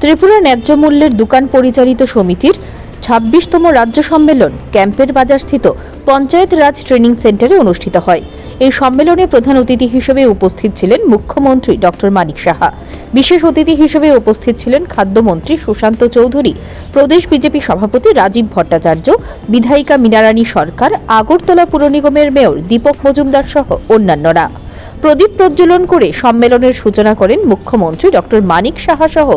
ত্রিপুরা ন্যায্য মূল্যের দোকান পরিচালিত সমিতির ২৬তম রাজ্য সম্মেলন ক্যাম্পের বাজারস্থিত পঞ্চায়েত রাজ ট্রেনিং সেন্টারে অনুষ্ঠিত হয়। এই সম্মেলনে প্রধান অতিথি হিসেবে উপস্থিত ছিলেন মুখ্যমন্ত্রী ডক্টর মানিক সাহা। বিশেষ অতিথি হিসেবে উপস্থিত ছিলেন খাদ্যমন্ত্রী সুশান্ত চৌধুরী, প্রদেশ বিজেপি সভাপতি রাজীব ভট্টাচার্য, বিধায়িকা মীনারানী সরকার, আগরতলা পুর নিগমের মেয়র দীপক মজুমদার সহ অন্যান্যরা। প্রদীপ প্রজ্বলন করে সম্মেলনের সূচনা করেন মুখ্যমন্ত্রী ডক্টর মানিক সাহা সহ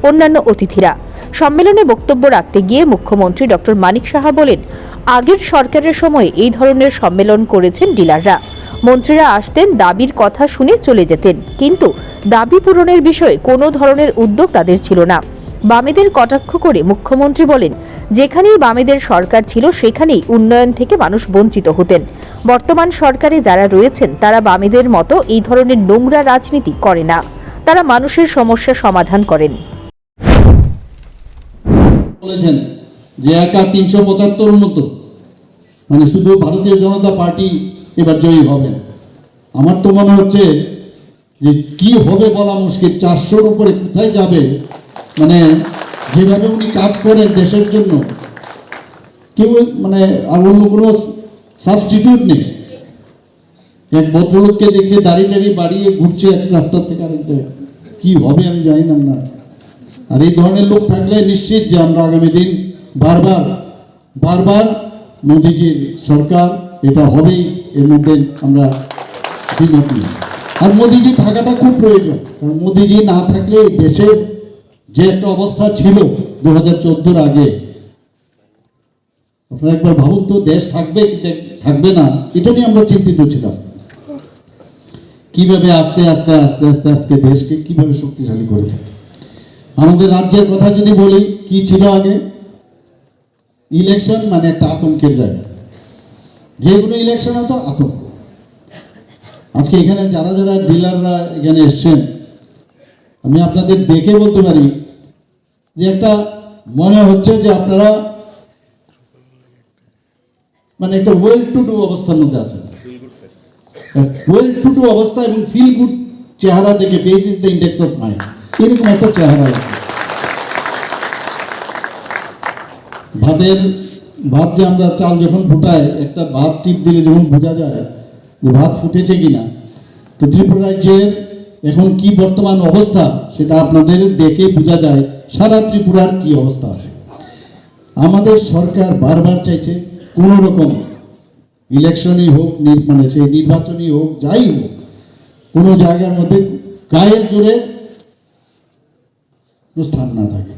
অন্যান্য অতিথিরা। সম্মেলনে বক্তব্য রাখতে গিয়ে মুখ্যমন্ত্রী ডক্টর মানিক সাহা বলেন, আগের সরকারের সময় এই ধরনের সম্মেলন করেছেন ডিলাররা। মন্ত্রীরা আসতেন, দাবির কথা শুনে চলে যেতেন, কিন্তু দাবি পূরণের বিষয়ে কোনো ধরনের উদ্যোগ তাদের ছিল না। বামেদের কটাক্ষ করে মুখ্যমন্ত্রী বলেন, যেখানেই বামেদের সরকার ছিল সেখানেই উন্নয়ন থেকে মানুষ বঞ্চিত হতেন। বর্তমান সরকারে যারা রয়েছেন তারা বামেদের মতো এই ধরনের নোংরা রাজনীতি করে না, তারা মানুষের সমস্যা সমাধান করেন। বলেছেন যে একা ৩৭৫ মতো, মানে শুধু ভারতীয় জনতা পার্টি এবার জয়ী হবেন। আমার তো মনে হচ্ছে যে কি হবে বলা মুশকিল। ৪০০-র উপরে কোথায় যাবে, মানে যেভাবে উনি কাজ করেন দেশের জন্য, কেউ মানে আর অন্য কোনো সাবস্টিটিউট নেই। এক ভদ্রলোককে দেখছে দাড়ি টাড়ি বাড়িয়ে ঘুরছে এক রাস্তা থেকে আরেক জায়গায়, কি হবে আমি জানি না। আর এই ধরনের লোক থাকলে নিশ্চিত যে আমরা আগামী দিন বারবার মোদিজির সরকার এটা হবেই, এর মধ্যে আমরা দ্বিমত নেই। আর মোদিজি থাকাটা খুব প্রয়োজন, কারণ মোদিজি না থাকলে দেশের যে একটা অবস্থা ছিল 2014-র আগে, আপনারা একবার ভাবুন তো, দেশ থাকবে কি থাকবে না, এটা নিয়ে আমরা চিন্তিত ছিলাম। কিভাবে আস্তে আস্তে আস্তে আস্তে আজকে দেশকে কিভাবে শক্তিশালী করেছে। আমাদের রাজ্যের কথা যদি বলি, কি ছিল আগে, ইলেকশন মানে একটা আতঙ্কের জায়গা, যে কোনো ইলেকশন হতো আতঙ্ক। আজকে এখানে যারা যারা ডিলাররা এখানে এসছেন, আমি আপনাদের দেখে বলতে পারি যে একটা মনে হচ্ছে যে আপনারা মানে একটা ওয়েল টু ডু অবস্থার মধ্যে আছেন। ওয়েল টু ডু অবস্থা এবং ফিল গুড চেহারা দেখে, face is the index of mind, এরকম একটা চেহারা আছে। ভাত যে আমরা চাল যখন ফুটাই, একটা ভাত টিপ দিলে যখন বোঝা যায় যে ভাত ফুটেছে কিনা, তো ত্রিপুরা রাজ্যের এখন কি বর্তমান অবস্থা সেটা আপনাদের দেখে বোঝা যায় সারা ত্রিপুরার কি অবস্থা আছে। আমাদের সরকার বারবার চাইছে কোনো রকম ইলেকশনই হোক, মানে সেই নির্বাচনই হোক, যাই হোক, কোনো জায়গার মধ্যে গায়ের জোরে স্থান না থাকে।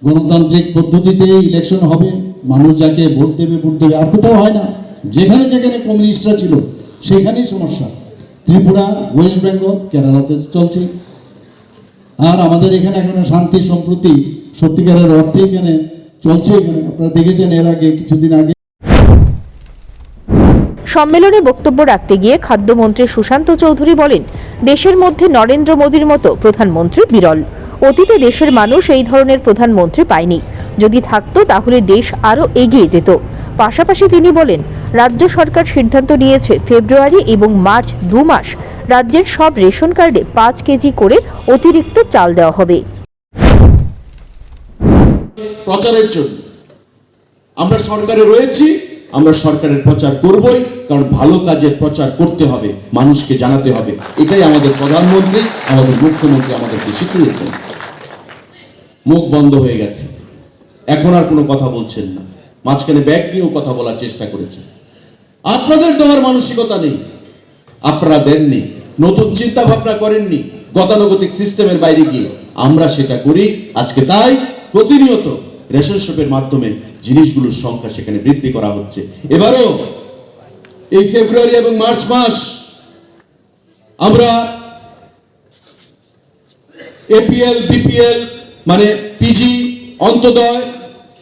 গণতান্ত্রিক পদ্ধতিতে ইলেকশন হবে, মানুষ যাকে ভোট দেবে ভোট দেবে, আর কোথাও হয় না। যেখানে যেখানে কমিউনিস্টরা ছিল সেখানেই সমস্যা। ত্রিপুরা, ওয়েস্ট বেঙ্গল, কেরালাতে চলছে। আর আমাদের এখানে এখন শান্তি সম্প্রতি সত্যিকারের অর্থে এখানে চলছে। এখানে আপনারা দেখেছেন এর আগে কিছুদিন আগে। সম্মেলনে বক্তব্য রাখতে গিয়ে খাদ্যমন্ত্রী সুশান্ত চৌধুরী বলেন, দেশের মধ্যে নরেন্দ্র মোদীর মতো প্রধানমন্ত্রী বিরল। অতীতে দেশের মানুষ এই ধরনের প্রধানমন্ত্রী পায়নি, যদি থাকতো তাহলে দেশ আরো এগিয়ে যেত। পাশাপাশি তিনি বলেন, রাজ্য সরকার সিদ্ধান্ত নিয়েছে ফেব্রুয়ারি এবং মার্চ 2 মাস রাজ্যের সব রেশন কার্ডে 5 কেজি করে অতিরিক্ত চাল দেওয়া হবে। প্রচারের জন্য আমরা সরকারে রয়েছি, আমরা সরকারের প্রচার করবই, কারণ ভালো কাজের প্রচার করতে হবে, মানুষকে জানাতে হবে। এটাই আমাদের প্রধানমন্ত্রী, আমাদের মুখ্যমন্ত্রী আমাদেরকে শিখিয়েছেন। মুখ বন্ধ হয়ে গেছে, এখন আর কোনো কথা বলছেন না। মাঝখানে ব্যাগ নিয়েও কথা বলার চেষ্টা করেছেন। আপনাদের দেওয়ার মানসিকতা নেই, আপনারা দেননি, নতুন চিন্তা ভাবনা করেননি, গতানুগতিক সিস্টেমের বাইরে গিয়ে আমরা সেটা করি। আজকে তাই প্রতিনিয়ত রেশন শপের মাধ্যমে জিনিসগুলোর সংখ্যা সেখানে বৃদ্ধি করা হচ্ছে। এবারও এই ফেব্রুয়ারি এবং মার্চ মাস আমরা এপিএল, বিপিএল মানে পিজি, অন্তোদয়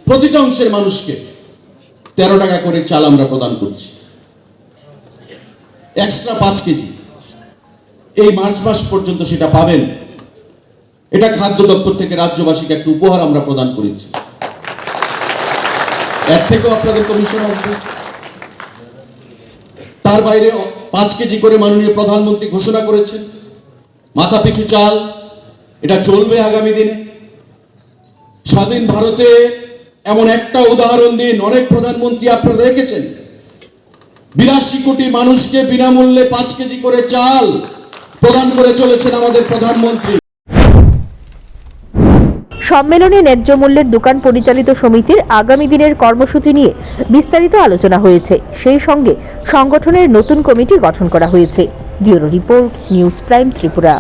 প্রতিটা অংশের মানুষকে 13 টাকা করে চাল আমরা প্রদান করছি, এক্সট্রা 5 কেজি। এই মার্চ মাস পর্যন্ত সেটা পাবেন। এটা খাদ্য দপ্তর থেকে রাজ্যবাসীকে একটা উপহার আমরা প্রদান করেছি। এর থেকেও আপনাদের কমিশন আসবে। তার বাইরে 5 কেজি করে মাননীয় প্রধানমন্ত্রী ঘোষণা করেছেন। মাথা পিছু চাল এটা চলবে আগামী দিনে। স্বাধীন ভারতে এমন একটা উদাহরণ দিন, অনেক প্রধানমন্ত্রী আপনারা দেখেছেন, 82 কোটি মানুষকে বিনামূল্যে 5 কেজি করে চাল প্রদান করে চলেছেন আমাদের প্রধানমন্ত্রী। সম্মেলনে ন্যায্য মূল্যের দোকান পরিচালিত সমিতির আগামী দিনের কর্মসূচি নিয়ে বিস্তারিত আলোচনা হয়েছে। সেই সঙ্গে সংগঠনের নতুন কমিটি গঠন করা হয়েছে। Bureau report, news prime Tripura.